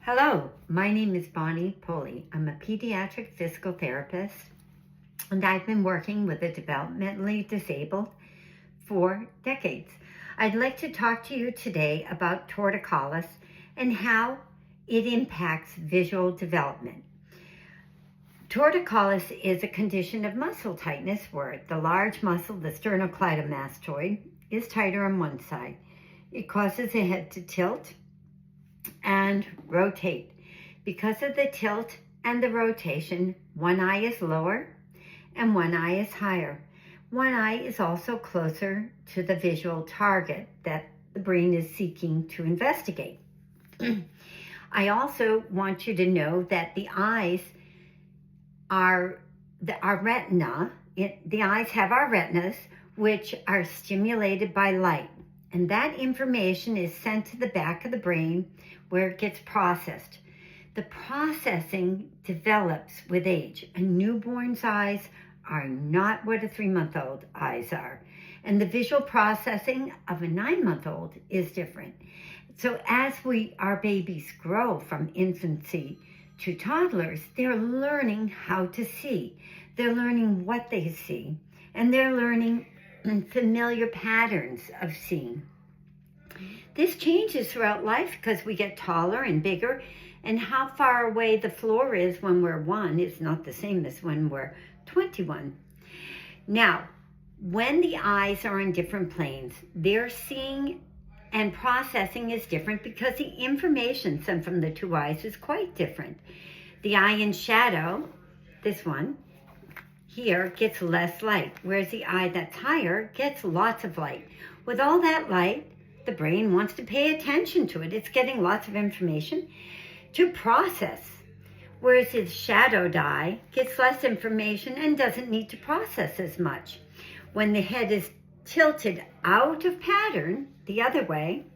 Hello, my name is Bonnie Poli. I'm a pediatric physical therapist, and I've been working with the developmentally disabled for decades. I'd like to talk to you today about torticollis and how it impacts visual development. Torticollis is a condition of muscle tightness where the large muscle, the sternocleidomastoid, is tighter on one side. It causes the head to tilt and rotate. Because of the tilt and the rotation, one eye is lower and one eye is higher. One eye is also closer to the visual target that the brain is seeking to investigate. I also want you to know that the eyes are our retina. The eyes have our retinas, which are stimulated by light. And that information is sent to the back of the brain where it gets processed. The processing develops with age. A newborn's eyes are not what a 3-month-old eyes are. And the visual processing of a 9-month-old is different. So as our babies grow from infancy to toddlers, they're learning how to see. They're learning what they see. And they're learning familiar patterns of seeing. This changes throughout life because we get taller and bigger, and how far away the floor is when we're 1 is not the same as when we're 21. Now, when the eyes are on different planes, their seeing and processing is different because the information sent from the two eyes is quite different. The eye in shadow, this one, here gets less light, whereas the eye that's higher gets lots of light. With all that light, the brain wants to pay attention to it. It's getting lots of information to process, whereas the shadowed eye gets less information and doesn't need to process as much. When the head is tilted out of pattern the other way,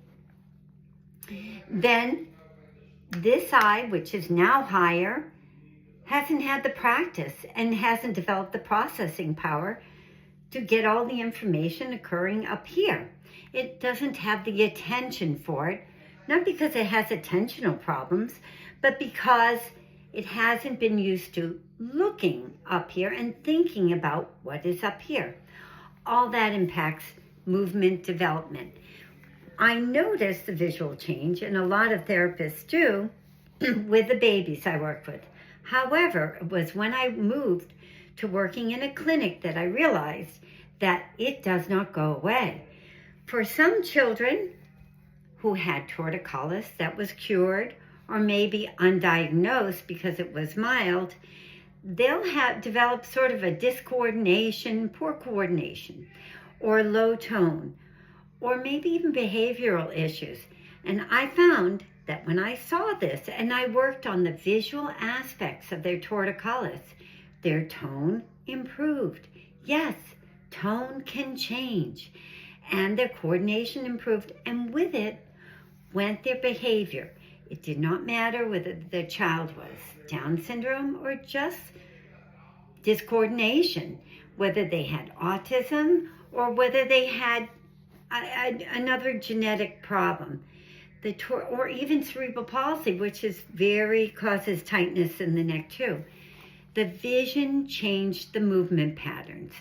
then this eye, which is now higher, hasn't had the practice and hasn't developed the processing power to get all the information occurring up here. It doesn't have the attention for it, not because it has attentional problems, but because it hasn't been used to looking up here and thinking about what is up here. All that impacts movement development. I notice the visual change, and a lot of therapists do, with the babies I work with. However, it was when I moved to working in a clinic that I realized that it does not go away. For some children who had torticollis that was cured or maybe undiagnosed because it was mild, they'll develop sort of a discoordination, poor coordination, or low tone, or maybe even behavioral issues. And I found that when I saw this and I worked on the visual aspects of their torticollis, their tone improved. Yes, tone can change. And their coordination improved, and with it went their behavior. It did not matter whether the child was Down syndrome or just discoordination, whether they had autism or whether they had another genetic problem. Or even cerebral palsy, which causes tightness in the neck too. The vision changed the movement patterns.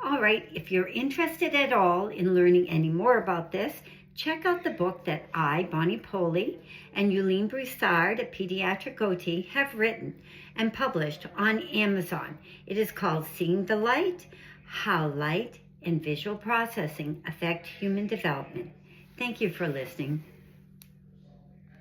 All right, if you're interested at all in learning any more about this, check out the book that I, Bonnie Poli, and Yulene Broussard, a pediatric OT, have written and published on Amazon. It is called Seeing the Light: How Light and Visual Processing Affect Human Development. Thank you for listening.